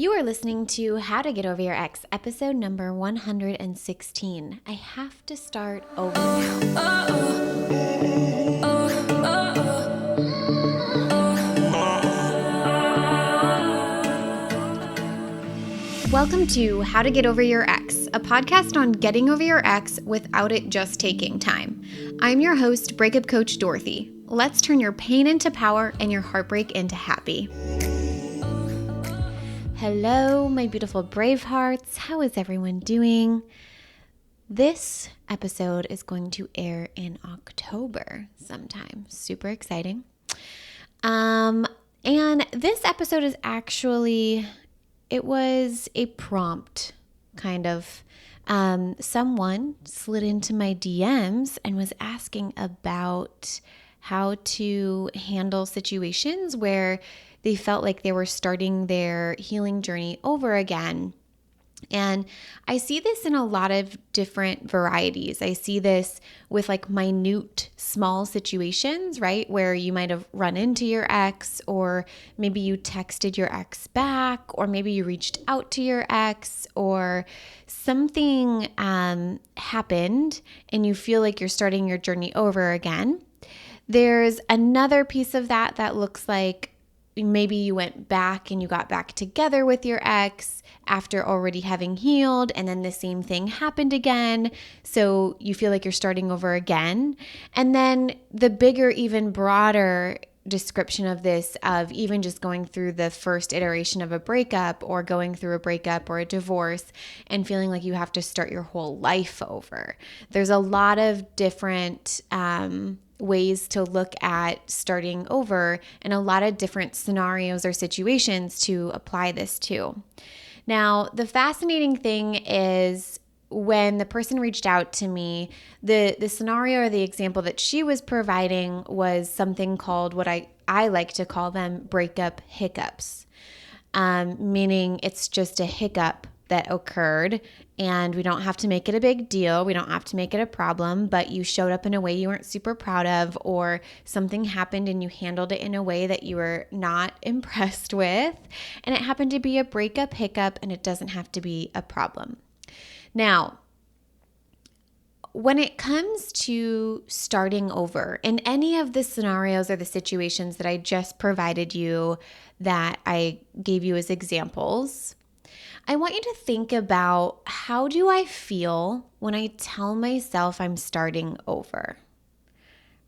You are listening to How to Get Over Your Ex, episode number 116. I have to start over now. Welcome to How to Get Over Your Ex, a podcast on getting over your ex without it just taking time. I'm your host, Breakup Coach Dorothy. Let's turn your pain into power and your heartbreak into happy. Hello, my beautiful brave hearts. How is everyone doing? This episode is going to air in October sometime. Super exciting. And this episode is actually, it was a prompt, kind of. Someone slid into my DMs and was asking about how to handle situations where they felt like they were starting their healing journey over again. And I see this in a lot of different varieties. I see this with like minute, small situations, right? Where you might have run into your ex, or maybe you texted your ex back, or maybe you reached out to your ex, or something happened and you feel like you're starting your journey over again. There's another piece of that looks like maybe you went back and you got back together with your ex after already having healed, and then the same thing happened again. So you feel like you're starting over again. And then the bigger, even broader description of this, of even just going through the first iteration of a breakup, or going through a breakup or a divorce and feeling like you have to start your whole life over. There's a lot of different ways to look at starting over, and a lot of different scenarios or situations to apply this to. Now, the fascinating thing is when the person reached out to me, the scenario or the example that she was providing was something called, what I like to call them, breakup hiccups, meaning it's just a hiccup that occurred, and we don't have to make it a big deal. We don't have to make it a problem, but you showed up in a way you weren't super proud of, or something happened and you handled it in a way that you were not impressed with. And it happened to be a breakup hiccup, and it doesn't have to be a problem. Now, when it comes to starting over in any of the scenarios or the situations that I just provided you, that I gave you as examples, I want you to think about, how do I feel when I tell myself I'm starting over,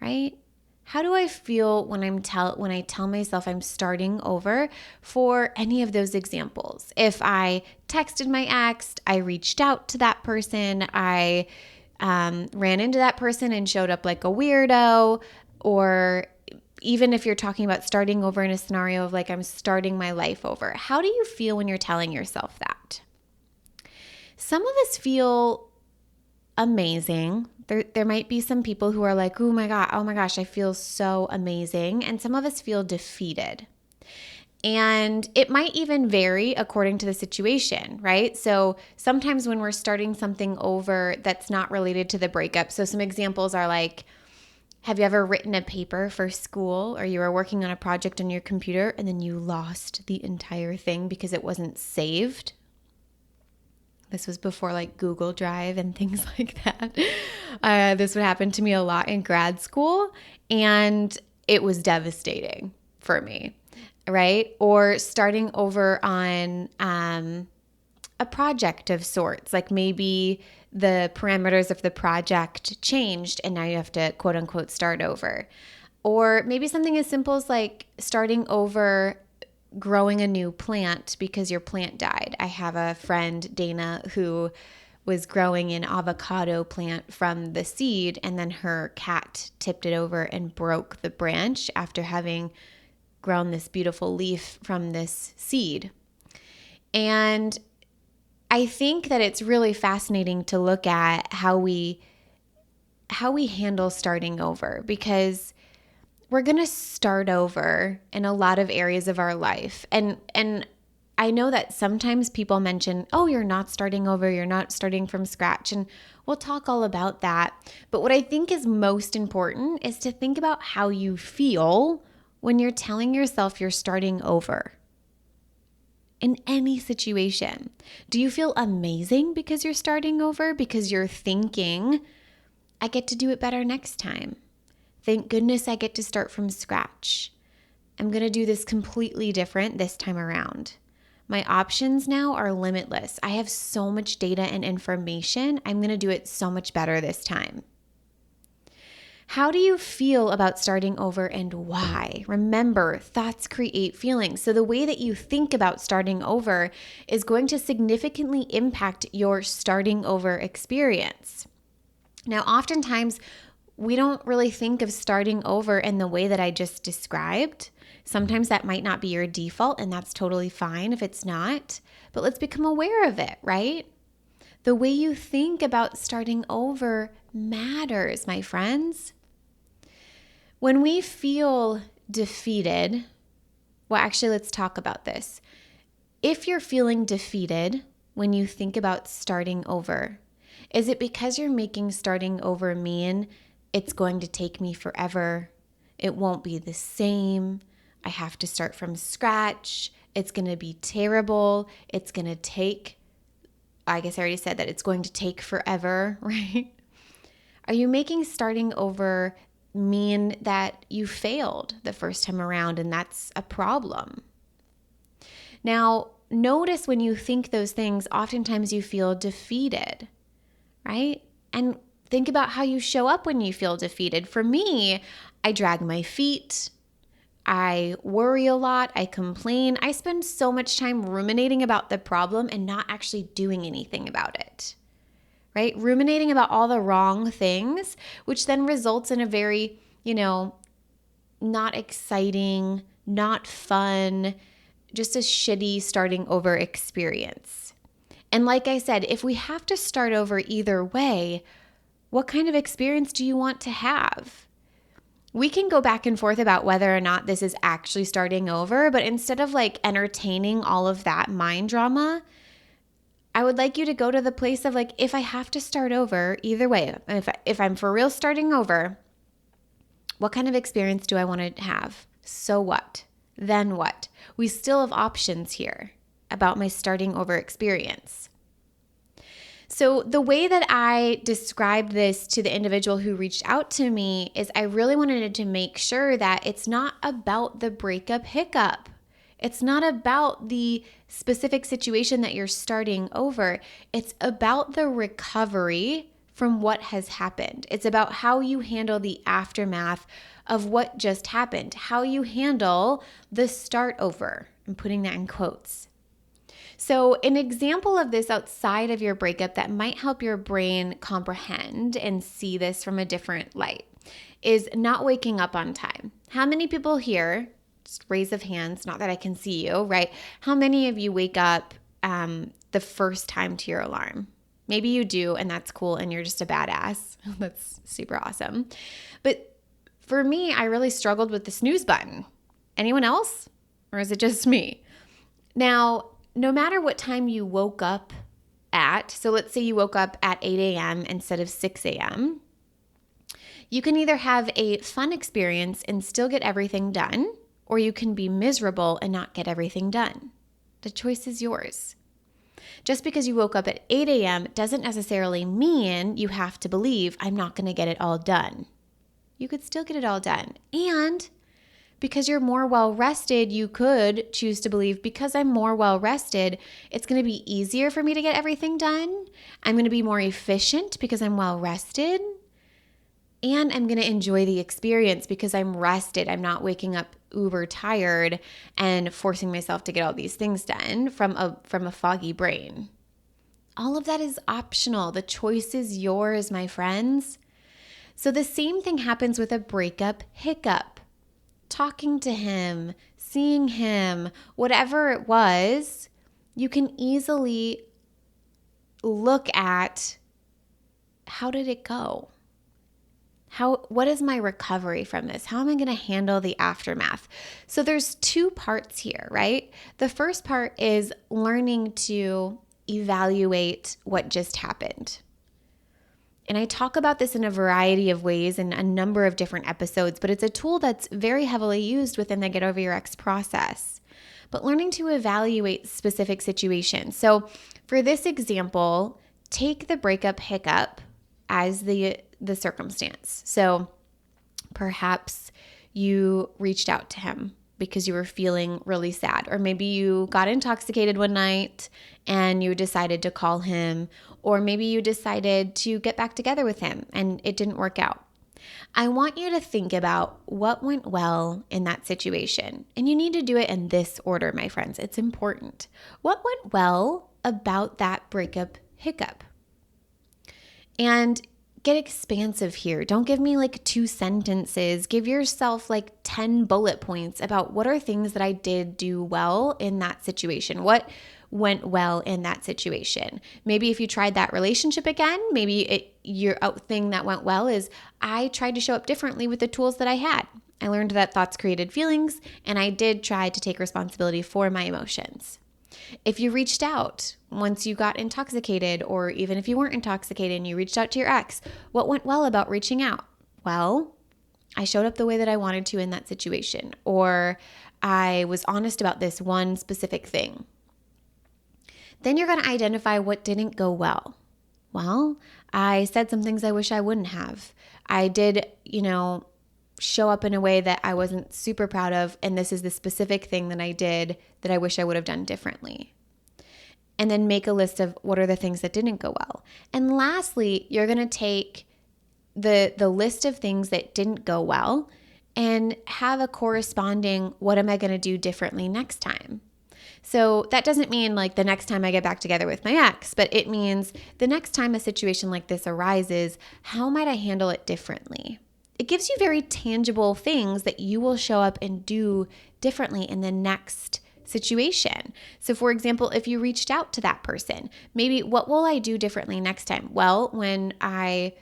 right? How do I feel when I tell myself I'm starting over for any of those examples? If I texted my ex, I reached out to that person, I ran into that person and showed up like a weirdo, or even if you're talking about starting over in a scenario of like, I'm starting my life over, how do you feel when you're telling yourself that? Some of us feel amazing. There might be some people who are like, oh my gosh, I feel so amazing. And some of us feel defeated. And it might even vary according to the situation, right? So sometimes when we're starting something over that's not related to the breakup, so some examples are like, have you ever written a paper for school, or you were working on a project on your computer and then you lost the entire thing because it wasn't saved? This was before like Google Drive and things like that. This would happen to me a lot in grad school, and it was devastating for me, right? Or starting over on a project of sorts, like maybe the parameters of the project changed and now you have to quote unquote start over. Or maybe something as simple as like starting over growing a new plant because your plant died. I have a friend, Dana, who was growing an avocado plant from the seed, and then her cat tipped it over and broke the branch after having grown this beautiful leaf from this seed. And I think that it's really fascinating to look at how we handle starting over, because we're going to start over in a lot of areas of our life. And I know that sometimes people mention, oh, you're not starting over, you're not starting from scratch. And we'll talk all about that. But what I think is most important is to think about how you feel when you're telling yourself you're starting over. in any situation? Do you feel amazing because you're starting over? Because you're thinking, I get to do it better next time. Thank goodness I get to start from scratch. I'm going to do this completely different this time around. My options now are limitless. I have so much data and information. I'm going to do it so much better this time. How do you feel about starting over and why? Remember, thoughts create feelings. So the way that you think about starting over is going to significantly impact your starting over experience. Now, oftentimes, we don't really think of starting over in the way that I just described. Sometimes that might not be your default, and that's totally fine if it's not. But let's become aware of it, right? The way you think about starting over matters, my friends. When we feel defeated, well, actually, let's talk about this. If you're feeling defeated when you think about starting over, is it because you're making starting over mean it's going to take me forever? It won't be the same. I have to start from scratch. It's going to be terrible. It's going to take, I guess I already said that it's going to take forever, right? Are you making starting over mean that you failed the first time around and that's a problem? Now, notice when you think those things, oftentimes you feel defeated, right? And think about how you show up when you feel defeated. For me, I drag my feet. I worry a lot. I complain. I spend so much time ruminating about the problem and not actually doing anything about it, right? Ruminating about all the wrong things, which then results in a very, not exciting, not fun, just a shitty starting over experience. And like I said, if we have to start over either way, what kind of experience do you want to have? We can go back and forth about whether or not this is actually starting over, but instead of entertaining all of that mind drama, I would like you to go to the place of if I have to start over, either way, if I'm for real starting over, what kind of experience do I want to have? So what? Then what? We still have options here about my starting over experience. So the way that I described this to the individual who reached out to me is I really wanted to make sure that it's not about the breakup hiccup. It's not about the specific situation that you're starting over. It's about the recovery from what has happened. It's about how you handle the aftermath of what just happened, how you handle the start over. I'm putting that in quotes. So an example of this outside of your breakup that might help your brain comprehend and see this from a different light is not waking up on time. How many people here, just raise of hands, not that I can see you, right? How many of you wake up the first time to your alarm? Maybe you do, and that's cool, and you're just a badass. That's super awesome. But for me, I really struggled with the snooze button. Anyone else? Or is it just me? Now, no matter what time you woke up at, so let's say you woke up at 8 a.m. instead of 6 a.m., you can either have a fun experience and still get everything done, or you can be miserable and not get everything done. The choice is yours. Just because you woke up at 8 a.m. doesn't necessarily mean you have to believe I'm not going to get it all done. You could still get it all done. And because you're more well-rested, you could choose to believe because I'm more well-rested, it's going to be easier for me to get everything done. I'm going to be more efficient because I'm well-rested. And I'm going to enjoy the experience because I'm rested. I'm not waking up uber tired and forcing myself to get all these things done from a foggy brain. All of that is optional. The choice is yours, my friends. So the same thing happens with a breakup hiccup. Talking to him, seeing him, whatever it was, you can easily look at how did it go? What is my recovery from this? How am I going to handle the aftermath? So there's two parts here, right? The first part is learning to evaluate what just happened. And I talk about this in a variety of ways in a number of different episodes, but it's a tool that's very heavily used within the Get Over Your Ex process. but learning to evaluate specific situations. So for this example, take the breakup hiccup as the circumstance. So perhaps you reached out to him because you were feeling really sad, or maybe you got intoxicated one night and you decided to call him, or maybe you decided to get back together with him and it didn't work out. I want you to think about what went well in that situation. And you need to do it in this order, my friends. It's important. What went well about that breakup hiccup? And get expansive here. Don't give me like 2 sentences. Give yourself like 10 bullet points about what are things that I did do well in that situation. What went well in that situation? Maybe if you tried that relationship again, maybe your thing that went well is I tried to show up differently with the tools that I had. I learned that thoughts created feelings, and I did try to take responsibility for my emotions. If you reached out once you got intoxicated, or even if you weren't intoxicated and you reached out to your ex, what went well about reaching out? Well, I showed up the way that I wanted to in that situation, or I was honest about this one specific thing. Then you're going to identify what didn't go well. Well, I said some things I wish I wouldn't have. I did, show up in a way that I wasn't super proud of, and this is the specific thing that I did that I wish I would have done differently. And then make a list of what are the things that didn't go well. And lastly, you're going to take the list of things that didn't go well and have a corresponding what am I going to do differently next time. So that doesn't mean like the next time I get back together with my ex, but it means the next time a situation like this arises, how might I handle it differently? It gives you very tangible things that you will show up and do differently in the next situation. So for example, if you reached out to that person, maybe what will I do differently next time? Well, when I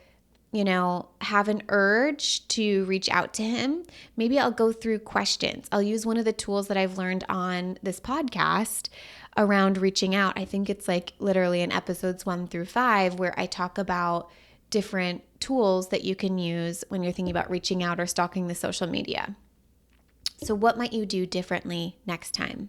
have an urge to reach out to him, maybe I'll go through questions. I'll use one of the tools that I've learned on this podcast around reaching out. I think it's like literally in episodes 1 through 5 where I talk about different tools that you can use when you're thinking about reaching out or stalking the social media. So what might you do differently next time?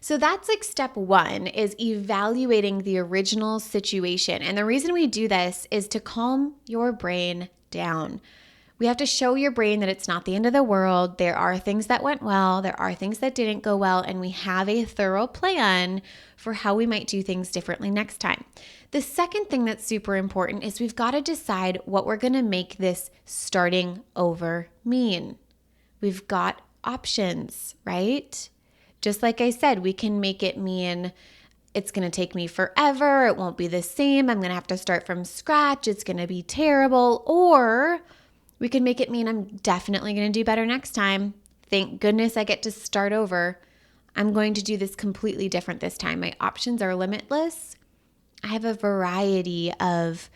So that's like step 1 is evaluating the original situation. And the reason we do this is to calm your brain down. We have to show your brain that it's not the end of the world. There are things that went well. There are things that didn't go well. And we have a thorough plan for how we might do things differently next time. The second thing that's super important is we've got to decide what we're going to make this starting over mean. We've got options, right? Just like I said, we can make it mean it's going to take me forever. It won't be the same. I'm going to have to start from scratch. It's going to be terrible. Or we can make it mean I'm definitely going to do better next time. Thank goodness I get to start over. I'm going to do this completely different this time. My options are limitless. I have a variety of,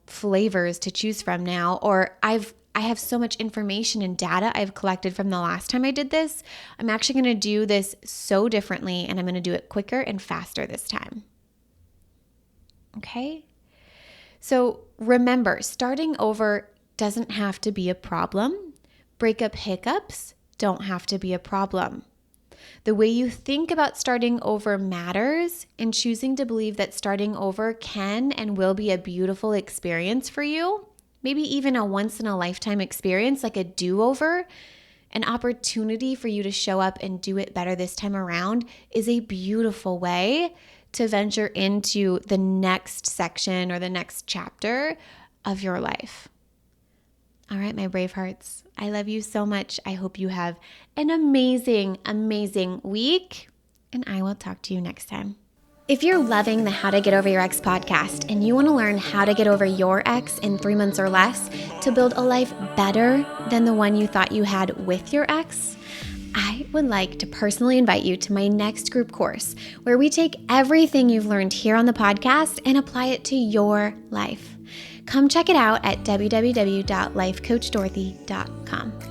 flavors to choose from now. Or I have so much information and data I've collected from the last time I did this. I'm actually going to do this so differently, and I'm going to do it quicker and faster this time. Okay? So remember, starting over doesn't have to be a problem. Breakup hiccups don't have to be a problem. The way you think about starting over matters, and choosing to believe that starting over can and will be a beautiful experience for you. Maybe even a once-in-a-lifetime experience, like a do-over, an opportunity for you to show up and do it better this time around is a beautiful way to venture into the next section or the next chapter of your life. All right, my brave hearts, I love you so much. I hope you have an amazing, amazing week, and I will talk to you next time. If you're loving the How to Get Over Your Ex podcast and you want to learn how to get over your ex in 3 months or less to build a life better than the one you thought you had with your ex, I would like to personally invite you to my next group course where we take everything you've learned here on the podcast and apply it to your life. Come check it out at www.lifecoachdorothy.com.